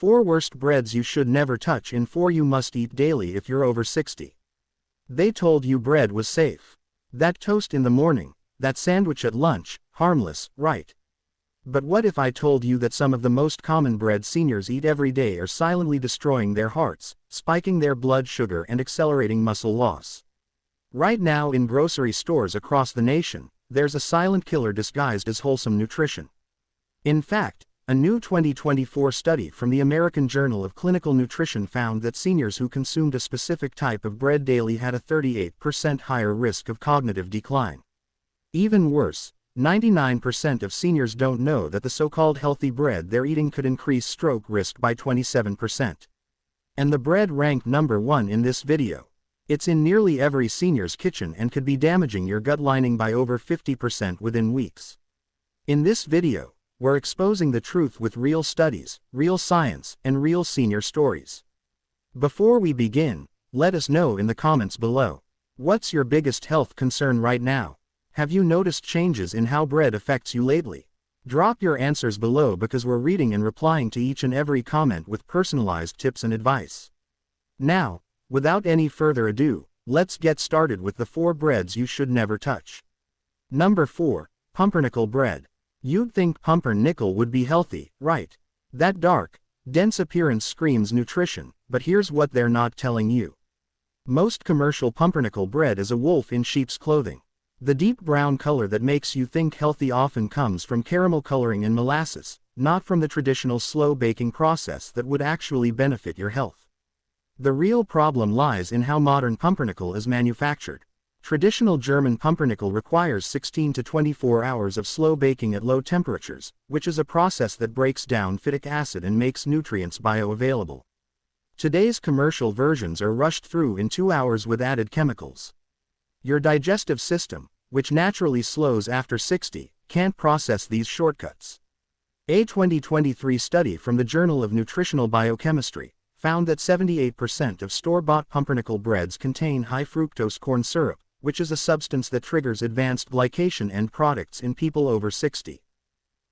4 worst breads you should never touch and 4 you must eat daily if you're over 60. They told you bread was safe. That toast in the morning, that sandwich at lunch, harmless, right? But what if I told you that some of the most common breads seniors eat every day are silently destroying their hearts, spiking their blood sugar and accelerating muscle loss? Right now in grocery stores across the nation, there's a silent killer disguised as wholesome nutrition. In fact, a new 2024 study from the American Journal of Clinical Nutrition found that seniors who consumed a specific type of bread daily had a 38% higher risk of cognitive decline. Even worse, 99% of seniors don't know that the so-called healthy bread they're eating could increase stroke risk by 27%. And the bread ranked number 1 in this video. It's in nearly every senior's kitchen and could be damaging your gut lining by over 50% within weeks. In this video, we're exposing the truth with real studies, real science, and real senior stories. Before we begin, let us know in the comments below. What's your biggest health concern right now? Have you noticed changes in how bread affects you lately? Drop your answers below because we're reading and replying to each and every comment with personalized tips and advice. Now, without any further ado, let's get started with the 4 breads you should never touch. Number 4, pumpernickel bread. You'd think pumpernickel would be healthy, right? That dark, dense appearance screams nutrition, but here's what they're not telling you. Most commercial pumpernickel bread is a wolf in sheep's clothing. The deep brown color that makes you think healthy often comes from caramel coloring and molasses, not from the traditional slow baking process that would actually benefit your health. The real problem lies in how modern pumpernickel is manufactured. Traditional German pumpernickel requires 16 to 24 hours of slow baking at low temperatures, which is a process that breaks down phytic acid and makes nutrients bioavailable. Today's commercial versions are rushed through in 2 hours with added chemicals. Your digestive system, which naturally slows after 60, can't process these shortcuts. A 2023 study from the Journal of Nutritional Biochemistry found that 78% of store-bought pumpernickel breads contain high fructose corn syrup, which is a substance that triggers advanced glycation end products in people over 60.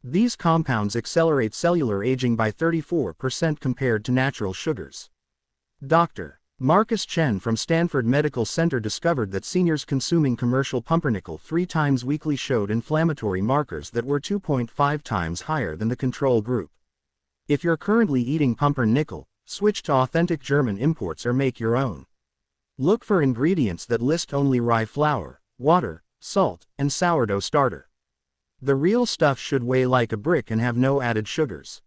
These compounds accelerate cellular aging by 34% compared to natural sugars. Dr. Marcus Chen from Stanford Medical Center discovered that seniors consuming commercial pumpernickel 3 times weekly showed inflammatory markers that were 2.5 times higher than the control group. If you're currently eating pumpernickel, switch to authentic German imports or make your own. Look for ingredients that list only rye flour, water, salt, and sourdough starter. The real stuff should weigh like a brick and have no added sugars.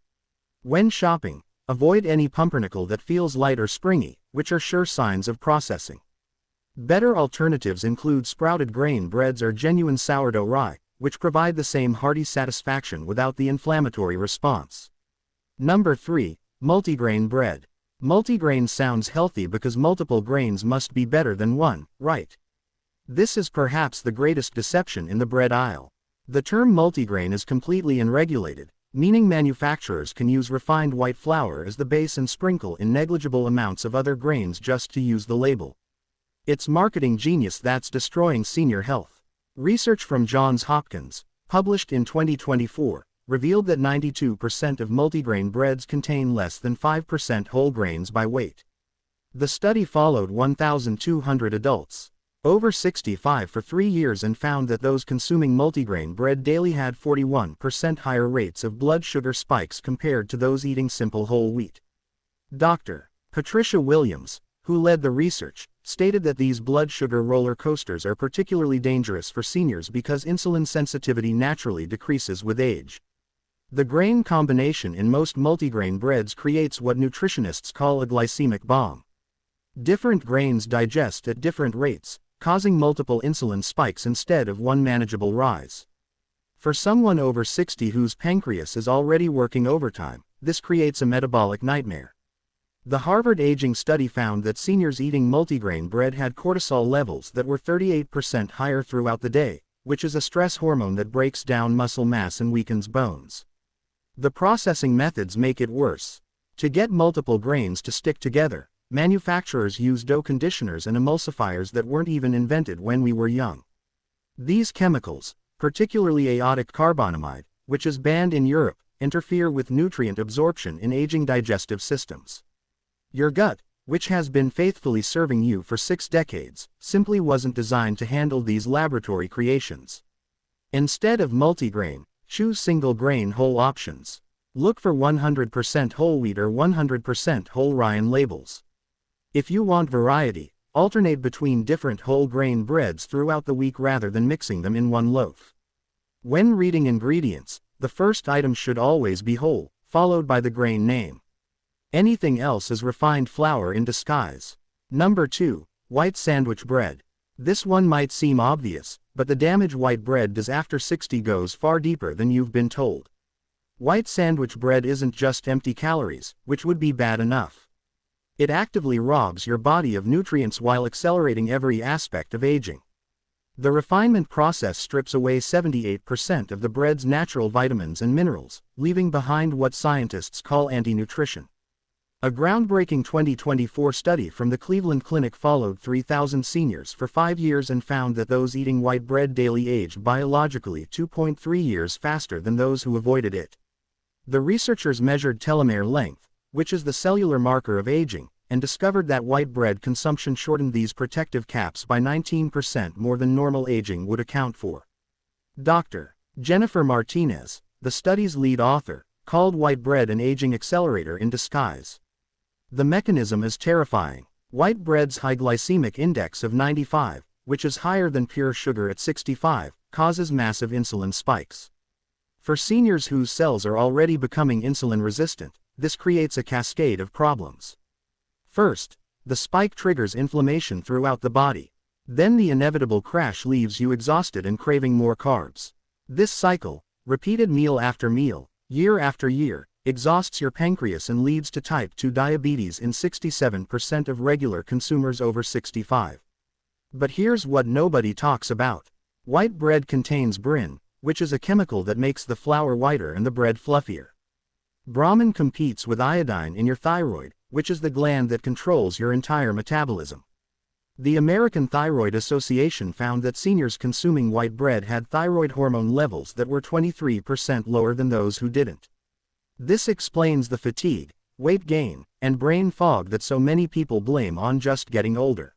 When shopping, avoid any pumpernickel that feels light or springy, which are sure signs of processing. Better alternatives include sprouted grain breads or genuine sourdough rye, which provide the same hearty satisfaction without the inflammatory response. Number 3, multigrain bread. Multigrain sounds healthy because multiple grains must be better than one, right? This is perhaps the greatest deception in the bread aisle. The term multigrain is completely unregulated, meaning manufacturers can use refined white flour as the base and sprinkle in negligible amounts of other grains just to use the label. It's marketing genius that's destroying senior health. Research from Johns Hopkins, published in 2024, revealed that 92% of multigrain breads contain less than 5% whole grains by weight. The study followed 1,200 adults over 65 for 3 years and found that those consuming multigrain bread daily had 41% higher rates of blood sugar spikes compared to those eating simple whole wheat. Dr. Patricia Williams, who led the research, stated that these blood sugar roller coasters are particularly dangerous for seniors because insulin sensitivity naturally decreases with age. The grain combination in most multigrain breads creates what nutritionists call a glycemic bomb. Different grains digest at different rates, causing multiple insulin spikes instead of one manageable rise. For someone over 60 whose pancreas is already working overtime, this creates a metabolic nightmare. The Harvard Aging Study found that seniors eating multigrain bread had cortisol levels that were 38% higher throughout the day, which is a stress hormone that breaks down muscle mass and weakens bones. The processing methods make it worse. To get multiple grains to stick together, manufacturers use dough conditioners and emulsifiers that weren't even invented when we were young. These chemicals, particularly aotic carbonamide, which is banned in Europe, interfere with nutrient absorption in aging digestive systems. Your gut, which has been faithfully serving you for 6 decades, simply wasn't designed to handle these laboratory creations. Instead of multigrain, choose single-grain whole options. Look for 100% whole wheat or 100% whole rye labels. If you want variety, alternate between different whole grain breads throughout the week rather than mixing them in one loaf. When reading ingredients, the first item should always be whole, followed by the grain name. Anything else is refined flour in disguise. Number 2. White sandwich bread. This one might seem obvious, but the damage white bread does after 60 goes far deeper than you've been told. White sandwich bread isn't just empty calories, which would be bad enough. It actively robs your body of nutrients while accelerating every aspect of aging. The refinement process strips away 78% of the bread's natural vitamins and minerals, leaving behind what scientists call anti-nutrition. A groundbreaking 2024 study from the Cleveland Clinic followed 3,000 seniors for 5 years and found that those eating white bread daily aged biologically 2.3 years faster than those who avoided it. The researchers measured telomere length, which is the cellular marker of aging, and discovered that white bread consumption shortened these protective caps by 19% more than normal aging would account for. Dr. Jennifer Martinez, the study's lead author, called white bread an aging accelerator in disguise. The mechanism is terrifying. White bread's high glycemic index of 95, which is higher than pure sugar at 65, causes massive insulin spikes. For seniors whose cells are already becoming insulin resistant, this creates a cascade of problems. First, the spike triggers inflammation throughout the body. Then the inevitable crash leaves you exhausted and craving more carbs. This cycle, repeated meal after meal, year after year, exhausts your pancreas and leads to type 2 diabetes in 67% of regular consumers over 65. But here's what nobody talks about. White bread contains brin, which is a chemical that makes the flour whiter and the bread fluffier. Brahmin competes with iodine in your thyroid, which is the gland that controls your entire metabolism. The American Thyroid Association found that seniors consuming white bread had thyroid hormone levels that were 23% lower than those who didn't. This explains the fatigue, weight gain, and brain fog that so many people blame on just getting older.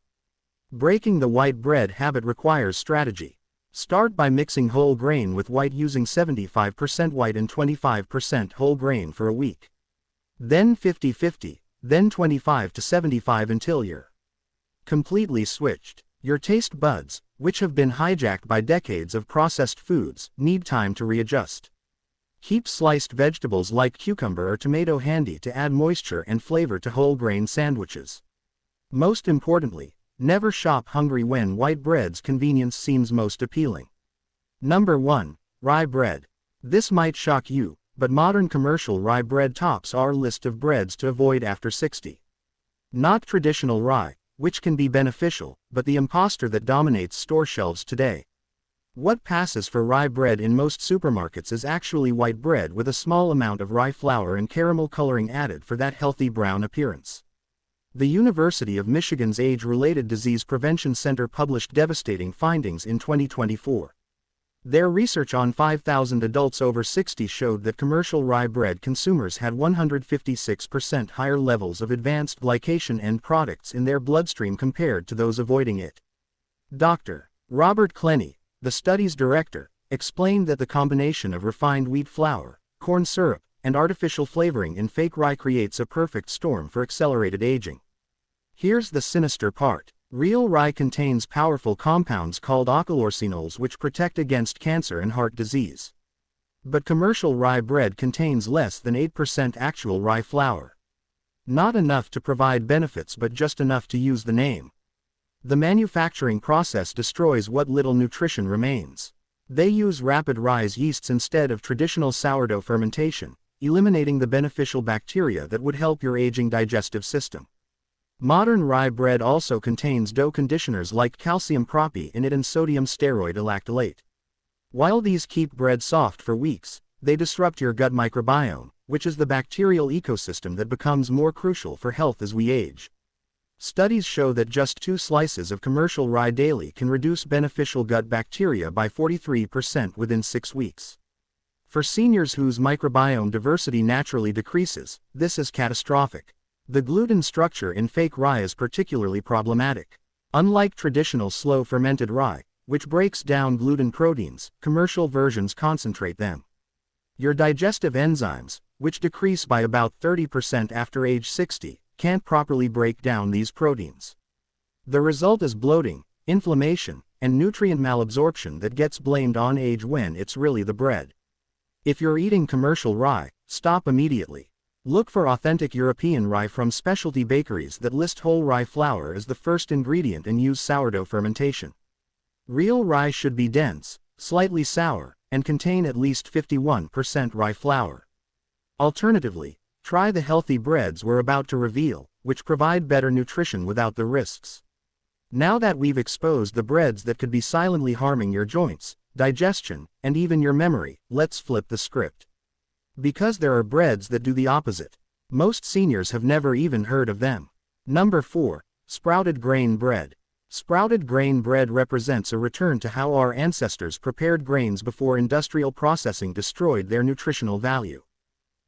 Breaking the white bread habit requires strategy. Start by mixing whole grain with white using 75% white and 25% whole grain for a week. Then 50-50, then 25-75 until you're completely switched. Your taste buds, which have been hijacked by decades of processed foods, need time to readjust. Keep sliced vegetables like cucumber or tomato handy to add moisture and flavor to whole grain sandwiches. Most importantly, never shop hungry when white bread's convenience seems most appealing. Number 1. Rye bread. This might shock you, but modern commercial rye bread tops our list of breads to avoid after 60. Not traditional rye, which can be beneficial, but the imposter that dominates store shelves today. What passes for rye bread in most supermarkets is actually white bread with a small amount of rye flour and caramel coloring added for that healthy brown appearance. The University of Michigan's Age-Related Disease Prevention Center published devastating findings in 2024. Their research on 5,000 adults over 60 showed that commercial rye bread consumers had 156% higher levels of advanced glycation end products in their bloodstream compared to those avoiding it. Dr. Robert Clenny, the study's director, explained that the combination of refined wheat flour, corn syrup, and artificial flavoring in fake rye creates a perfect storm for accelerated aging. Here's the sinister part. Real rye contains powerful compounds called oxalorsinols which protect against cancer and heart disease. But commercial rye bread contains less than 8% actual rye flour. Not enough to provide benefits but just enough to use the name. The manufacturing process destroys what little nutrition remains. They use rapid rise yeasts instead of traditional sourdough fermentation, eliminating the beneficial bacteria that would help your aging digestive system. Modern rye bread also contains dough conditioners like calcium propy in it and sodium steroid lactylate. While these keep bread soft for weeks, they disrupt your gut microbiome, which is the bacterial ecosystem that becomes more crucial for health as we age. Studies show that just 2 slices of commercial rye daily can reduce beneficial gut bacteria by 43% within 6 weeks. For seniors whose microbiome diversity naturally decreases, this is catastrophic. The gluten structure in fake rye is particularly problematic. Unlike traditional slow-fermented rye, which breaks down gluten proteins, commercial versions concentrate them. Your digestive enzymes, which decrease by about 30% after age 60, can't properly break down these proteins. The result is bloating, inflammation, and nutrient malabsorption that gets blamed on age when it's really the bread. If you're eating commercial rye, stop immediately. Look for authentic European rye from specialty bakeries that list whole rye flour as the first ingredient and use sourdough fermentation. Real rye should be dense, slightly sour, and contain at least 51% rye flour. Alternatively, try the healthy breads we're about to reveal, which provide better nutrition without the risks. Now that we've exposed the breads that could be silently harming your joints, digestion, and even your memory, let's flip the script. Because there are breads that do the opposite. Most seniors have never even heard of them. Number 4. Sprouted grain bread. Sprouted grain bread represents a return to how our ancestors prepared grains before industrial processing destroyed their nutritional value.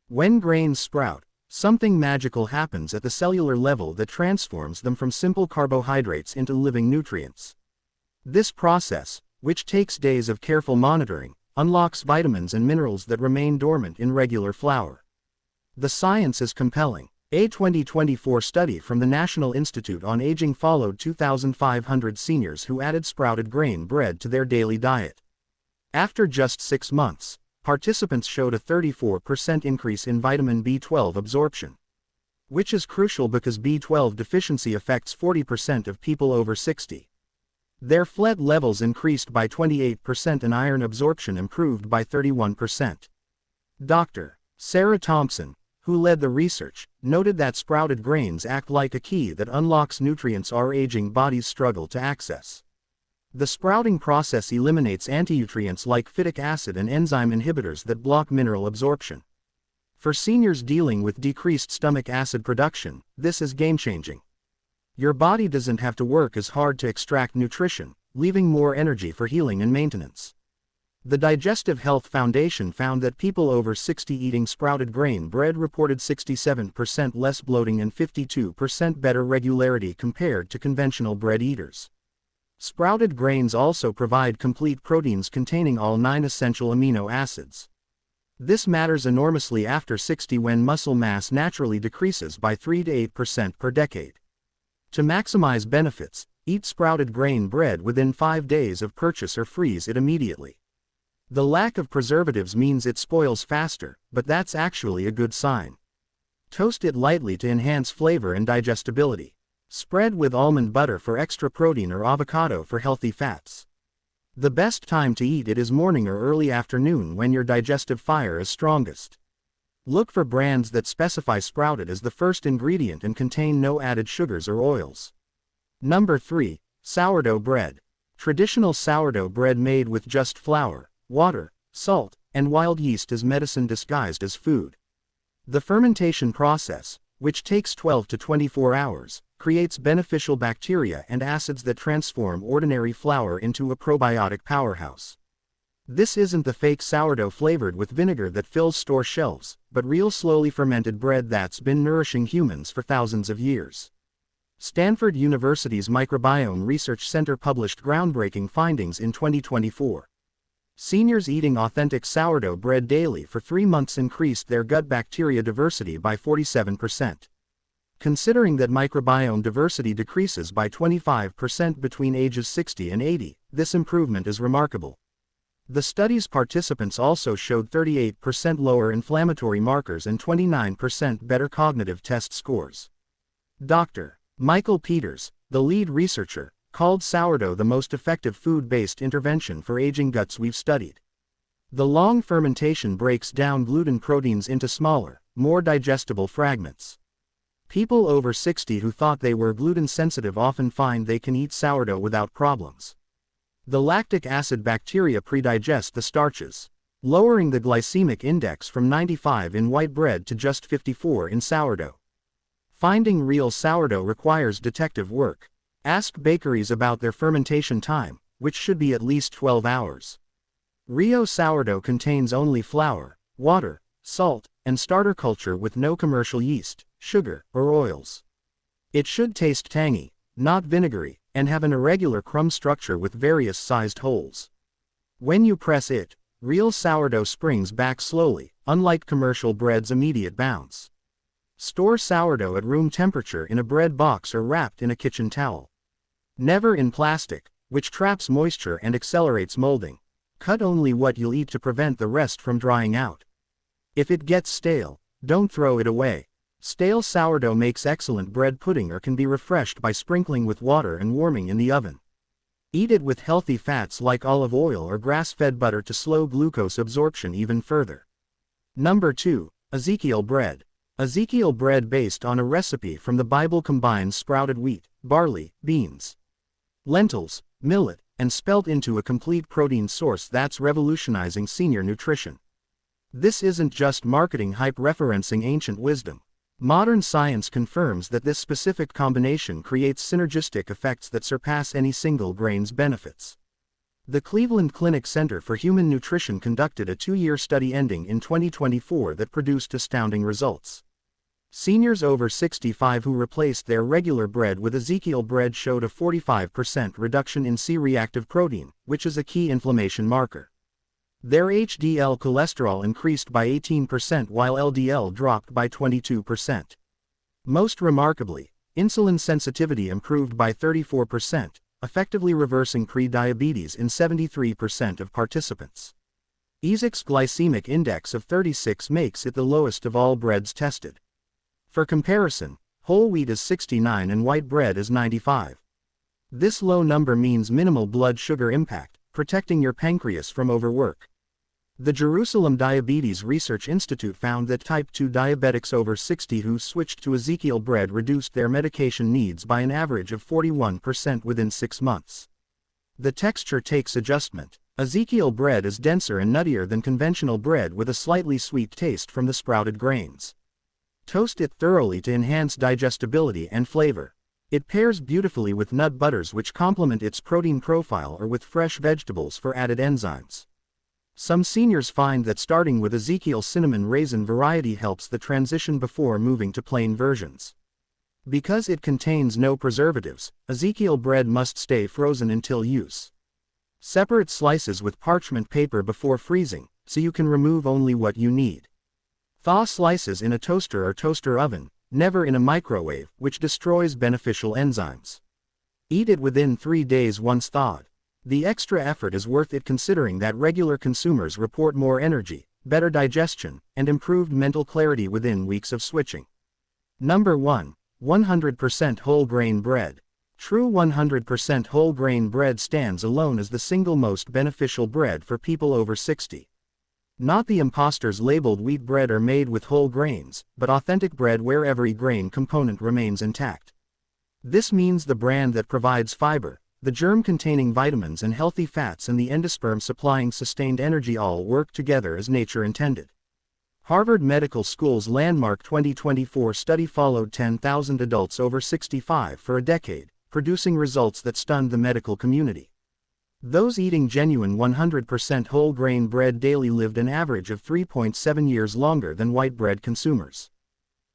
When grains sprout, something magical happens at the cellular level that transforms them from simple carbohydrates into living nutrients. This process, which takes days of careful monitoring, unlocks vitamins and minerals that remain dormant in regular flour. The science is compelling. A 2024 study from the National Institute on Aging followed 2,500 seniors who added sprouted grain bread to their daily diet. After just 6 months, participants showed a 34% increase in vitamin B12 absorption, which is crucial because B12 deficiency affects 40% of people over 60. Their FLED levels increased by 28% and iron absorption improved by 31%. Dr. Sarah Thompson, who led the research, noted that sprouted grains act like a key that unlocks nutrients our aging bodies struggle to access. The sprouting process eliminates antinutrients like phytic acid and enzyme inhibitors that block mineral absorption. For seniors dealing with decreased stomach acid production, this is game-changing. Your body doesn't have to work as hard to extract nutrition, leaving more energy for healing and maintenance. The Digestive Health Foundation found that people over 60 eating sprouted grain bread reported 67% less bloating and 52% better regularity compared to conventional bread eaters. Sprouted grains also provide complete proteins containing all 9 essential amino acids. This matters enormously after 60 when muscle mass naturally decreases by 3 to 8% per decade. To maximize benefits, eat sprouted grain bread within 5 days of purchase or freeze it immediately. The lack of preservatives means it spoils faster, but that's actually a good sign. Toast it lightly to enhance flavor and digestibility. Spread with almond butter for extra protein or avocado for healthy fats. The best time to eat it is morning or early afternoon when your digestive fire is strongest. Look for brands that specify sprouted as the first ingredient and contain no added sugars or oils. Number 3. Sourdough bread. Traditional sourdough bread made with just flour, water, salt, and wild yeast is medicine disguised as food. The fermentation process, which takes 12 to 24 hours, creates beneficial bacteria and acids that transform ordinary flour into a probiotic powerhouse. This isn't the fake sourdough flavored with vinegar that fills store shelves, but real slowly fermented bread that's been nourishing humans for thousands of years. Stanford University's Microbiome Research Center published groundbreaking findings in 2024. Seniors eating authentic sourdough bread daily for 3 months increased their gut bacteria diversity by 47%. Considering that microbiome diversity decreases by 25% between ages 60 and 80, this improvement is remarkable. The study's participants also showed 38% lower inflammatory markers and 29% better cognitive test scores. Dr. Michael Peters, the lead researcher, called sourdough the most effective food-based intervention for aging guts we've studied. The long fermentation breaks down gluten proteins into smaller, more digestible fragments. People over 60 who thought they were gluten-sensitive often find they can eat sourdough without problems. The lactic acid bacteria predigest the starches, lowering the glycemic index from 95 in white bread to just 54 in sourdough. Finding real sourdough requires detective work. Ask bakeries about their fermentation time, which should be at least 12 hours. Rio sourdough contains only flour, water, salt, and starter culture with no commercial yeast, sugar, or oils. It should taste tangy, not vinegary, and have an irregular crumb structure with various sized holes. When you press it, real sourdough springs back slowly, unlike commercial bread's immediate bounce. Store sourdough at room temperature in a bread box or wrapped in a kitchen towel. Never in plastic, which traps moisture and accelerates molding. Cut only what you'll eat to prevent the rest from drying out. If it gets stale, don't throw it away. Stale sourdough makes excellent bread pudding or can be refreshed by sprinkling with water and warming in the oven. Eat it with healthy fats like olive oil or grass-fed butter to slow glucose absorption even further. Number 2. Ezekiel bread. Ezekiel bread based on a recipe from the Bible combines sprouted wheat, barley, beans, lentils, millet, and spelt into a complete protein source that's revolutionizing senior nutrition. This isn't just marketing hype referencing ancient wisdom. Modern science confirms that this specific combination creates synergistic effects that surpass any single grain's benefits. The Cleveland Clinic Center for Human Nutrition conducted a 2-year study ending in 2024 that produced astounding results. Seniors over 65 who replaced their regular bread with Ezekiel bread showed a 45% reduction in C-reactive protein, which is a key inflammation marker. Their HDL cholesterol increased by 18% while LDL dropped by 22%. Most remarkably, insulin sensitivity improved by 34%, effectively reversing pre-diabetes in 73% of participants. Ezek's glycemic index of 36 makes it the lowest of all breads tested. For comparison, whole wheat is 69 and white bread is 95. This low number means minimal blood sugar impact, protecting your pancreas from overwork. The Jerusalem Diabetes Research Institute found that type 2 diabetics over 60 who switched to Ezekiel bread reduced their medication needs by an average of 41% within 6 months. The texture takes adjustment. Ezekiel bread is denser and nuttier than conventional bread with a slightly sweet taste from the sprouted grains. Toast it thoroughly to enhance digestibility and flavor. It pairs beautifully with nut butters which complement its protein profile or with fresh vegetables for added enzymes. Some seniors find that starting with Ezekiel cinnamon raisin variety helps the transition before moving to plain versions. Because it contains no preservatives, Ezekiel bread must stay frozen until use. Separate slices with parchment paper before freezing, so you can remove only what you need. Thaw slices in a toaster or toaster oven, never in a microwave, which destroys beneficial enzymes. Eat it within 3 days once thawed. The extra effort is worth it considering that regular consumers report more energy, better digestion, and improved mental clarity within weeks of switching. Number 1. 100% whole grain bread. True 100% whole grain bread stands alone as the single most beneficial bread for people over 60. Not the imposters labeled wheat bread or made with whole grains, but authentic bread where every grain component remains intact. This means the brand that provides fiber, the germ-containing vitamins and healthy fats and the endosperm supplying sustained energy all work together as nature intended. Harvard Medical School's landmark 2024 study followed 10,000 adults over 65 for a decade, producing results that stunned the medical community. Those eating genuine 100% whole grain bread daily lived an average of 3.7 years longer than white bread consumers.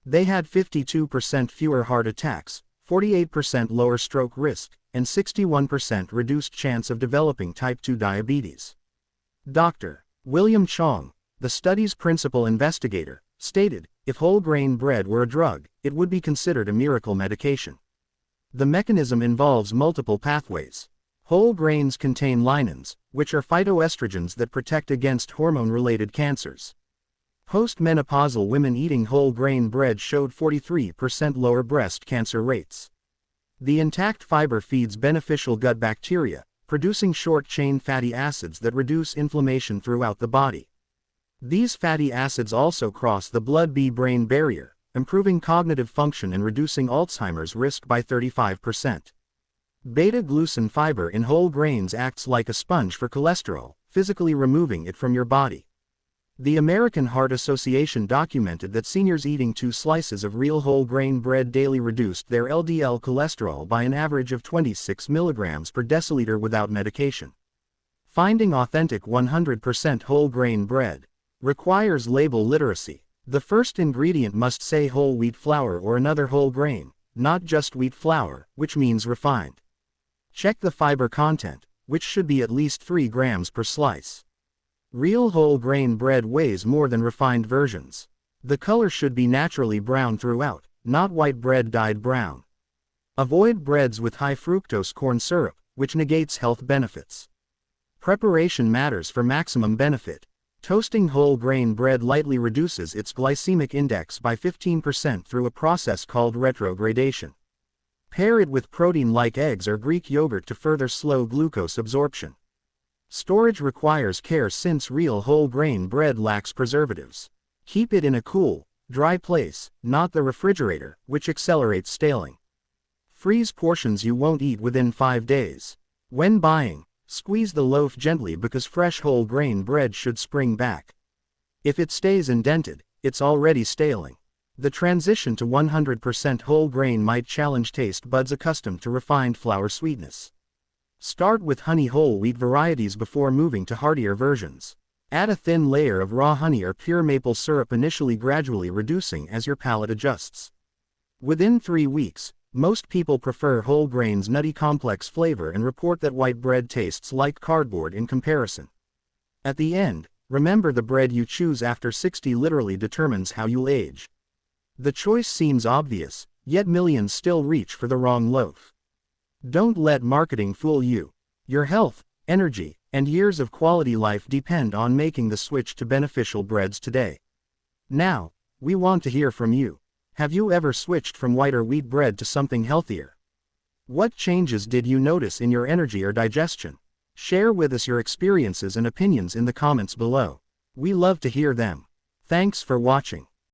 They had 52% fewer heart attacks, 48% lower stroke risk, and 61% reduced chance of developing type 2 diabetes. Dr. William Chong, the study's principal investigator, stated, "If whole grain bread were a drug, it would be considered a miracle medication." The mechanism involves multiple pathways. Whole grains contain linens, which are phytoestrogens that protect against hormone-related cancers. Postmenopausal women eating whole grain bread showed 43% lower breast cancer rates. The intact fiber feeds beneficial gut bacteria, producing short-chain fatty acids that reduce inflammation throughout the body. These fatty acids also cross the blood-brain barrier, improving cognitive function and reducing Alzheimer's risk by 35%. Beta-glucan fiber in whole grains acts like a sponge for cholesterol, physically removing it from your body. The American Heart Association documented that seniors eating 2 slices of real whole grain bread daily reduced their LDL cholesterol by an average of 26 mg per deciliter without medication. Finding authentic 100% whole grain bread requires label literacy. The first ingredient must say whole wheat flour or another whole grain, not just wheat flour, which means refined. Check the fiber content, which should be at least 3 grams per slice. Real whole grain bread weighs more than refined versions. The color should be naturally brown throughout, not white bread dyed brown. Avoid breads with high fructose corn syrup, which negates health benefits. Preparation matters for maximum benefit. Toasting whole grain bread lightly reduces its glycemic index by 15% through a process called retrogradation. Pair it with protein like eggs or Greek yogurt to further slow glucose absorption. Storage requires care since real whole grain bread lacks preservatives. Keep it in a cool, dry place, not the refrigerator, which accelerates staling. Freeze portions you won't eat within 5 days. When buying, squeeze the loaf gently because fresh whole grain bread should spring back. If it stays indented, it's already staling. The transition to 100% whole grain might challenge taste buds accustomed to refined flour sweetness. Start with honey whole wheat varieties before moving to heartier versions. Add a thin layer of raw honey or pure maple syrup initially, gradually reducing as your palate adjusts. Within 3 weeks, most people prefer whole grain's nutty complex flavor and report that white bread tastes like cardboard in comparison. At the end, remember the bread you choose after 60 literally determines how you'll age. The choice seems obvious, yet millions still reach for the wrong loaf. Don't let marketing fool you. Your health, energy, and years of quality life depend on making the switch to beneficial breads today. Now, we want to hear from you. Have you ever switched from whiter wheat bread to something healthier? What changes did you notice in your energy or digestion? Share with us your experiences and opinions in the comments below. We love to hear them. Thanks for watching.